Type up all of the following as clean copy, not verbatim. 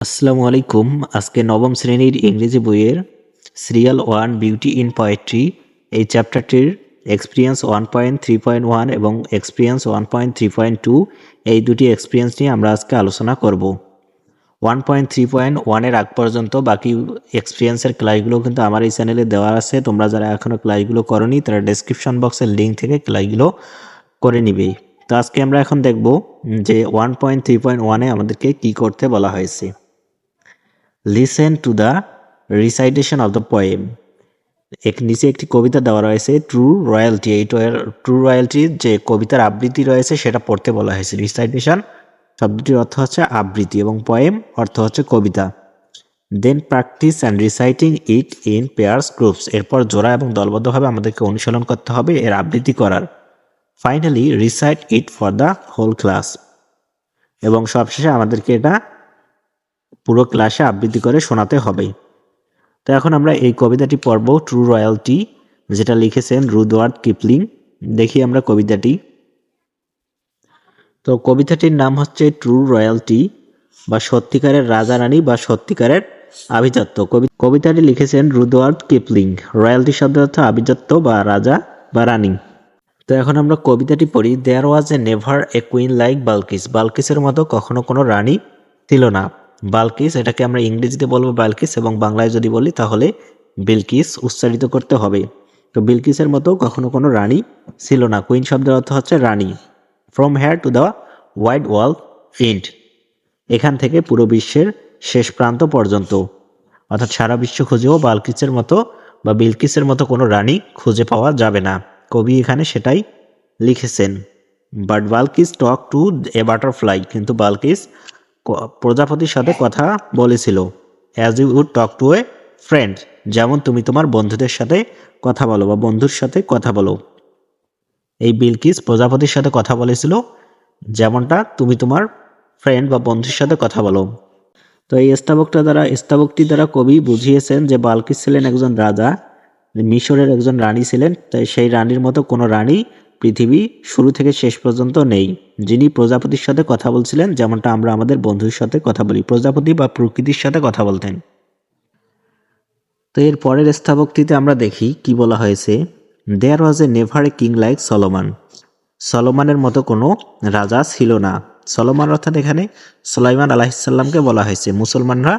আসসালামু আলাইকুম। আজকে নবম শ্রেণীর ইংরেজি বইয়ের সিরিয়াল 1 বিউটি ইন পোয়েট্রি এই চ্যাপ্টারটির এক্সপিরিয়েন্স 1.3.1 এবং এক্সপিরিয়েন্স 1.3.2 এই দুটি এক্সপিরিয়েন্স নিয়ে আমরা আজকে আলোচনা করব। 1.3.1 এর আগ পর্যন্ত বাকি এক্সপিরিয়েন্সের ক্লাসগুলো কিন্তু আমার এই চ্যানেলে দেওয়া আছে। তোমরা যারা এখনও ক্লাসগুলো করোনি তারা ডেসক্রিপশন বক্সের লিঙ্ক থেকে ক্লাসগুলো করে নিবে। তো আজকে আমরা এখন দেখব যে 1.3.1 এ আমাদেরকে কি করতে বলা হয়েছে। Listen to the recitation of the poem. নিচে একটি কবিতা দেওয়া রয়েছে ট্রু রয়্যালটি। এই ট্রু রয়্যালটির যে কবিতার আবৃত্তি রয়েছে সেটা পড়তে বলা হয়েছে। রিসাইটেশন শব্দটির অর্থ হচ্ছে আবৃত্তি এবং পোয়েম অর্থ হচ্ছে কবিতা। Then practice and reciting it in pairs groups. এরপর জোড়া এবং দলবদ্ধভাবে আমাদেরকে অনুশীলন করতে হবে এর আবৃত্তি করার। Finally recite it for the whole class. এবং সবশেষে আমাদেরকে এটা পুরো ক্লাসে আবৃত্তি করে শোনাতে হবে। তো এখন আমরা এই কবিতাটি পড়ব ট্রু রয়্যালটি, যেটা লিখেছেন রুডওয়ার্ড কিপলিং। দেখি আমরা কবিতাটি। তো কবিতাটির নাম হচ্ছে ট্রু রয়্যালটি বা সত্যিকারের রাজা রানী বা সত্যিকারের আভিজাত্য। কবিতাটি লিখেছেন রুডওয়ার্ড কিপলিং। রয়্যালটি শব্দের অর্থ আভিজাত্য বা রাজা বা রানী। তো এখন আমরা কবিতাটি পড়ি। দেয়ার was a never A queen like বালকিস। বালকিসের মতো কখনো কোনো রানী ছিল না। বালকিস, এটাকে আমরা ইংরেজিতে বলবো বালকিস এবং বাংলায় যদি বলি তাহলে বিলকিস উচ্চারিত করতে হবে। তো বিলকিসের মতো কখনো কোনো রানী ছিল না। কুইন শব্দের অর্থ হচ্ছে রানী। From here to the wide world end. এখান থেকে পুরো বিশ্বের শেষ প্রান্ত পর্যন্ত, অর্থাৎ সারা বিশ্ব খুঁজেও বালকিসের মতো বা বিলকিসের মতো কোনো রানী খুঁজে পাওয়া যাবে না। কবি এখানে সেটাই লিখেছেন। But Balkis talk to a butterfly. কিন্তু বালকিস প্রজাপতির সাথে কথা বলেছিল। As you would talk to a friend. যেমন তুমি তোমার বন্ধুদের সাথে কথা বলো বা বন্ধুর সাথে কথা বলো। এই বিলকিস প্রজাপতির সাথে কথা বলেছিল যেমনটা তুমি তোমার ফ্রেন্ড বা বন্ধুর সাথে কথা বলো। তো এই স্তাবকটি দ্বারা কবি বুঝিয়েছেন যে বালকিস ছিলেন একজন রাজা, মিশরের একজন রানী ছিলেন। তাই সেই রানীর মতো কোনো রানী পৃথিবী শুরু থেকে শেষ পর্যন্ত নেই, যিনি প্রজাপতির সাথে কথা বলছিলেন যেমনটা আমরা আমাদের বন্ধুর সাথে কথা বলি। প্রজাপতি বা প্রকৃতির সাথে কথা বলতেন। তো এর পরের স্তাবকটিতে আমরা দেখি কি বলা হয়েছে। There was a never a king like Solomon. সলোমনের মতো কোনো রাজা ছিল না। সলোমন অর্থাৎ এখানে সুলাইমান আলাইহিসসালামকে বলা হয়েছে। মুসলমানরা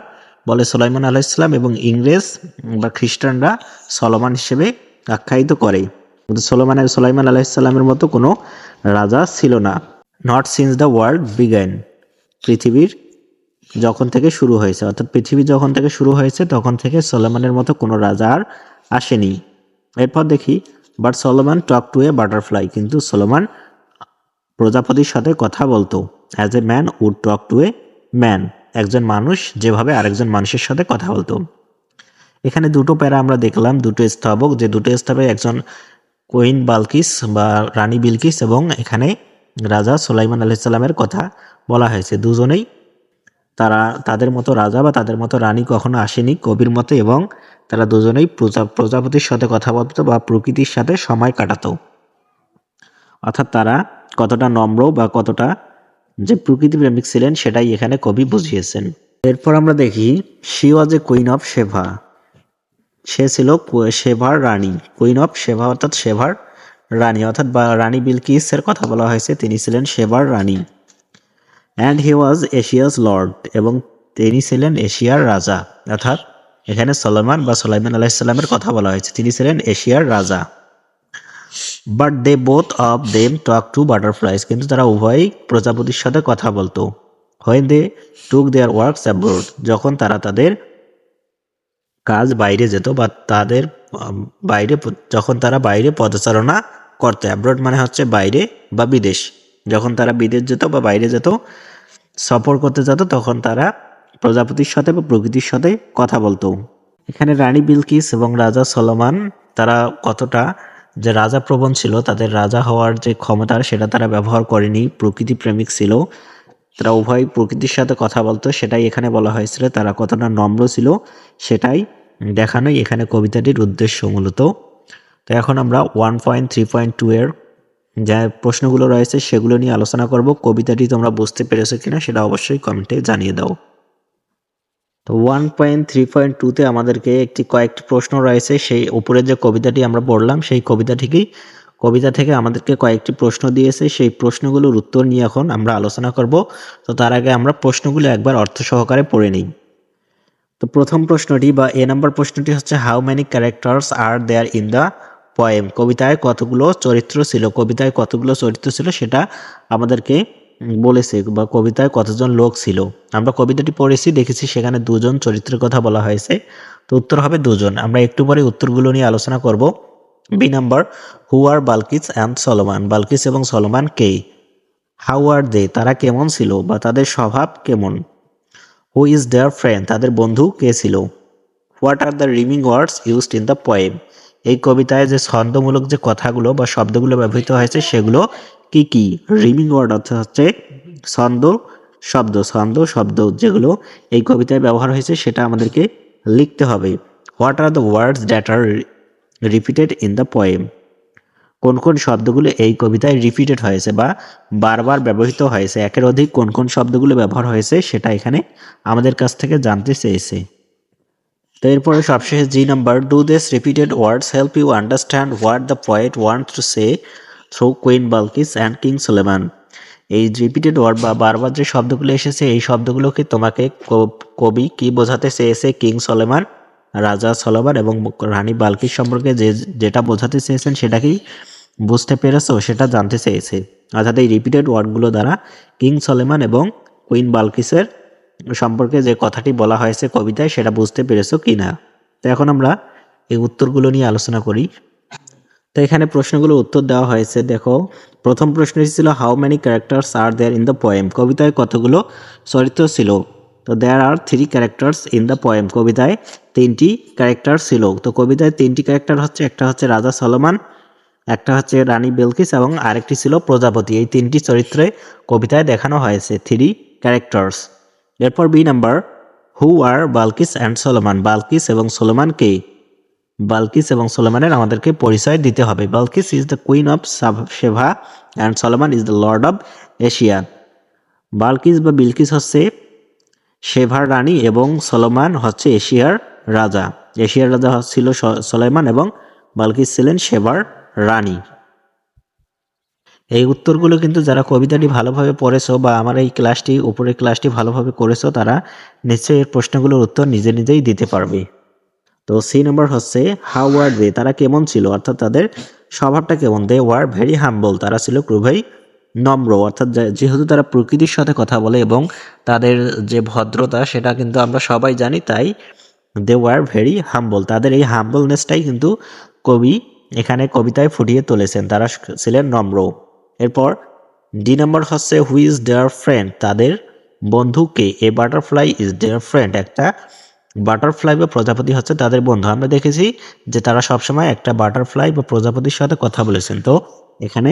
বলে সুলাইমান আলাইহিসসালাম এবং ইংরেজ বা খ্রিস্টানরা সলোমন হিসেবে আখ্যায়িত করে। কিন্তু সুলাইমান আলাইহিসসালামের মতো কোনো রাজা ছিল না। Not since the world began. পৃথিবীর যখন থেকে শুরু হয়েছে, অর্থাৎ পৃথিবী যখন থেকে শুরু হয়েছে তখন থেকে সলোমনের মতো কোনো রাজা আর আসেনি। এরপর দেখি but Solomon talk to a butterfly. কিন্তু সলোমন প্রজাপতির সাথে কথা বলতো। As a man would talk to a man. একজন মানুষ যেভাবে আরেকজন মানুষের সাথে কথা বলতো। এখানে দুটো প্যারা আমরা দেখলাম, দুটো স্তাবক, যে দুটো স্তাবে একজন কুইন বালকিস বা রানী বিলকিস এবং এখানে রাজা সুলাইমান আলাইহিসসালামের কথা বলা হয়েছে। দুজনেই তাদের মতো রাজা বা তাদের মতো রানী কখনো আসেনি কবির মতে, এবং তারা দুজনেই প্রজাপতির সাথে কথা বলতো বা প্রকৃতির সাথে সময় কাটাতো। অর্থাৎ তারা কতটা নম্র বা কতটা যে প্রকৃতি প্রেমিক ছিলেন সেটাই এখানে কবি বুঝিয়েছেন। এরপর আমরা দেখি she was a queen of Sheba. সে ছিল শেভার রানী। কুইন অফ শেভা অর্থাৎ শেভার রানী, অর্থাৎ রানী বিলকিসের কথা বলা হয়েছে। তিনি ছিলেন শেভার রানী। And he was Asia's lord. এবং তিনি ছিলেন এশিয়ার রাজা। অর্থাৎ এখানে সলোমন বা সুলাইমান আলাইহিসসালামের কথা বলা হয়েছে, তিনি ছিলেন এশিয়ার রাজা। But they both of them talk to butterflies. কিন্তু তারা উভয়ই প্রজাপতির সাথে কথা বলতো। When they took their works abroad. যখন তারা তাদের কাজ বাইরে যেত বা তাদের যখন তারা বাইরে পদচারণা করতো। অ্যাব্রোড মানে হচ্ছে বাইরে বা বিদেশ। যখন তারা বিদেশ যেত বা বাইরে যেত, সফর করতে যেত, তখন তারা প্রজাপতির সাথে বা প্রকৃতির সাথে কথা বলতো। এখানে রানী বিলকিস এবং রাজা সলোমন তারা কতটা যে রাজা প্রবণ ছিল, তাদের রাজা হওয়ার যে ক্ষমতা সেটা তারা ব্যবহার করেনি। প্রকৃতি প্রেমিক ছিল, তারা উভয় প্রকৃতির সাথে কথা বলতো, সেটাই এখানে বলা হয়েছিল। তারা কতটা নম্র ছিল সেটাই দেখানোই এখানে কবিতাটির উদ্দেশ্য মূলত। তো এখন আমরা 1.3.2 এর যে প্রশ্নগুলো রয়েছে সেগুলো নিয়ে আলোচনা করব। কবিতাটি তোমরা বুঝতে পেরেছো কিনা সেটা অবশ্যই কমেন্টে জানিয়ে দাও। তো 1.3.2-তে আমাদেরকে কয়েকটি প্রশ্ন রয়েছে। সেই উপরে যে কবিতাটি আমরা পড়লাম সেই কবিতা থেকে আমাদেরকে কয়েকটি প্রশ্ন দিয়েছে। সেই প্রশ্নগুলোর উত্তর নিয়ে এখন আমরা আলোচনা করব। তো তার আগে আমরা প্রশ্নগুলো একবার অর্থ সহকারে পড়ে নিই। তো প্রথম প্রশ্নটি বা এ নাম্বার প্রশ্নটি হচ্ছে, how many characters are there in the poem? কবিতায় কতগুলো চরিত্র ছিল সেটা আমাদেরকে বলেছে, বা কবিতায় কতজন লোক ছিল। আমরা কবিতাটি পড়েছি, দেখেছি সেখানে দুজন চরিত্রের কথা বলা হয়েছে। তো উত্তর হবে দুজন। আমরা একটু পরে উত্তরগুলো নিয়ে আলোচনা করব। B number, who are Balkis and Solomon? Balkis এবং Solomon K? How are they? তারা কেমন ছিল বা তাদের স্বভাব কেমন? Who is their friend? তাদের বন্ধু কে ছিল? What are the rhyming words used in the poem? এই কবিতায় যে ছন্দমূলক যে কথাগুলো বা শব্দগুলো ব্যবহৃত হয়েছে সেগুলো কি কি? রিমিং ওয়ার্ড অর্থাৎ হচ্ছে ছন্দ শব্দ যেগুলো এই কবিতায় ব্যবহার হয়েছে সেটা আমাদেরকে লিখতে হবে। What are the words that are repeated in the poem? কোন কোন শব্দগুলো এই কবিতায় রিপিটেড হয়েছে বা বারবার ব্যবহৃত হয়েছে? একের অধিক কোন কোন শব্দগুলো ব্যবহার হয়েছে সেটা এখানে আমাদের কাছ থেকে জানতে চেয়েছে। তো এরপরে সবশেষে G number, do this repeated words help you understand what the poet want to say through queen Balkis and king Suleman? এই রিপিটেড ওয়ার্ড বা বারবার যে শব্দগুলো এসেছে এই শব্দগুলোকে তোমাকে কবি কি বোঝাতে চেয়েছে কিং সলেমান, রাজা সলোমন এবং রানী বালকিস সম্পর্কে যেটা বোঝাতে চেয়েছেন সেটা কি বুঝতে পেরেছো, সেটা জানতে চেয়েছে। অর্থাৎ এই রিপিটেড ওয়ার্ডগুলো দ্বারা কিং সলেমান এবং কুইন বালকিসের সম্পর্কে যে কথাটি বলা হয়েছে কবিতায় সেটা বুঝতে পেরেছো কিনা। তো এখন আমরা এই উত্তরগুলো নিয়ে আলোচনা করি। তো এখানে প্রশ্নগুলো উত্তর দেওয়া হয়েছে। দেখো, প্রথম প্রশ্নটি ছিল, how many characters are there in the poem? কবিতায় কতগুলো চরিত্র ছিল? তো there are 3 characters in the poem. কবিতায় 3টি ক্যারেক্টার ছিল। তো কবিতায় 3টি ক্যারেক্টার হচ্ছে, একটা হচ্ছে রাজা সলোমন, একটা হচ্ছে রানী বেলকিস এবং আরেকটি ছিল প্রজাপতি। এই 3টি চরিত্রে কবিতায় দেখানো হয়েছে, 3 ক্যারেক্টার্স। এরপর B number, who are Balkis and Solomon? Balkis এবং সলোমান কে? বালকিস এবং সলোমানের আমাদেরকে পরিচয় দিতে হবে। Balkis is the queen of Sheba and Solomon is the lord of Asia. Balkis বা বিলকিস হচ্ছে সেভার রানী এবং সলোমান হচ্ছে এশিয়ার রাজা। এশিয়ার রাজা ছিল সলোমান এবং বালকিস ছিলেন সেভার রানী। এই উত্তরগুলো কিন্তু যারা কবিতাটি ভালোভাবে পড়েছো বা আমার এই উপরের ক্লাসটি ভালোভাবে করেছো তারা নিশ্চয়ই এর প্রশ্নগুলোর উত্তর নিজে নিজেই দিতে পারবে। তো সি নাম্বার হচ্ছে, হাউ আর দে? তারা কেমন ছিল, অর্থাৎ তাদের স্বভাবটা কেমন? They were very humble. তারা ছিল খুবই নম্র। অর্থাৎ যেহেতু তারা প্রকৃতির সাথে কথা বলে এবং তাদের যে ভদ্রতা সেটা কিন্তু আমরা সবাই জানি, তাই দে ওয়ার ভেরি হাম্বল। তাদের এই হাম্বলনেসটাই কিন্তু কবি এখানে কবিতায় ফুটিয়ে তুলেছেন। তারা ছিলেন নম্র। এরপর ডি নাম্বার হচ্ছে, হু ইজ দেয়ার ফ্রেন্ড? তাদের বন্ধু কে? A butterfly is their friend. একটা বাটারফ্লাই বা প্রজাপতি হচ্ছে তাদের বন্ধু। আমরা দেখেছি যে তারা সবসময় একটা বাটারফ্লাই বা প্রজাপতির সাথে কথা বলেছেন। তো এখানে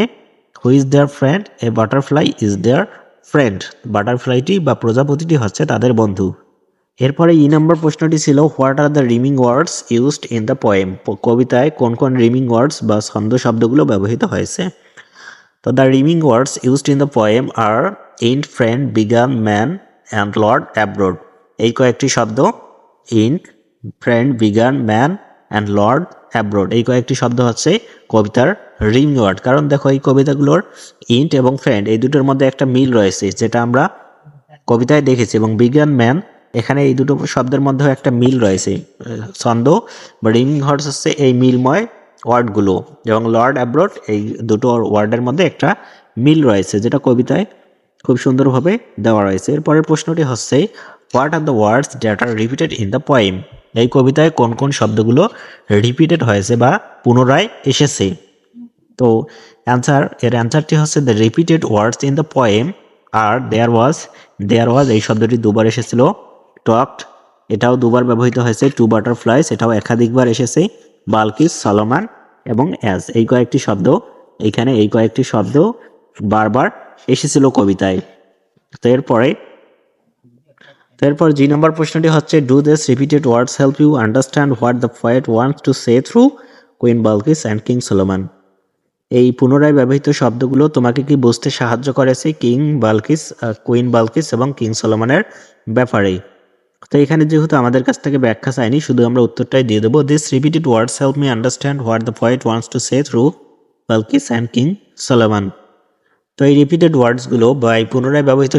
who is their friend? A butterfly is their friend. বাটারফ্লাইটি বা প্রজাপতিটি হচ্ছে তাদের বন্ধু। এরপরে ই নাম্বার প্রশ্নটি ছিল, what are the rhyming words used in the poem? কবিতায় কোন কোন রিমিং ওয়ার্ডস বা ছন্দ শব্দগুলো ব্যবহৃত হয়েছে? তো the rhyming words used in the poem are end, friend, began, man and lord abroad. এই কয়েকটি শব্দ, end, friend, began, man and lord abroad, এই কয়েকটি শব্দ হচ্ছে কবিতার রিমিং ওয়ার্ড। কারণ দেখো, এই কবিতাগুলোর ইন্ট এবং ফ্রেন্ড এই দুটোর মধ্যে একটা মিল রয়েছে যেটা আমরা কবিতায় দেখেছি, এবং বিগান, ম্যান, এখানে এই দুটো শব্দের মধ্যেও একটা মিল রয়েছে। ছন্দ বা রিমিং ওয়ার্ডস হচ্ছে এই মিলময় ওয়ার্ডগুলো, এবং লর্ড অ্যাব্রোড, এই দুটো ওয়ার্ডের মধ্যে একটা মিল রয়েছে যেটা কবিতায় খুব সুন্দরভাবে দেওয়া রয়েছে। এরপরের প্রশ্নটি হচ্ছে, what are the words that are repeated in the poem? এই কবিতায় কোন কোন শব্দগুলো রিপিটেড হয়েছে বা পুনরায় এসেছে? তো এর অ্যান্সারটি হচ্ছে, the repeated words in the poem are there was এই শব্দটি দুবার এসেছিল। টকড, এটাও দুবার ব্যবহৃত হয়েছে। টু বাটারফ্লাইস, এটাও একাধিকবার এসেছে। বালকিস, সলোমান এবং অ্যাজ, এই কয়েকটি শব্দ বারবার এসেছিল কবিতায়। তো এরপর জি নম্বর প্রশ্নটি হচ্ছে, do this repeated words help you understand what the poet wants to say through queen Balkis and king Solomon? এই পুনরায় ব্যবহৃত শব্দগুলো তোমাকে কি বুঝতে সাহায্য করেছে কুইন বালকিস এবং কিং সলোমনের ব্যাপারে? তো এখানে যেহেতু আমাদের কাছ থেকে ব্যাখ্যা চাইনি, শুধু আমরা উত্তরটাই দিয়ে দেবো। This repeated words help me understand what the poet wants to say through Balkis and king Solomon. তো এই রিপিটেড ওয়ার্ডসগুলো বা এই পুনরায় ব্যবহৃত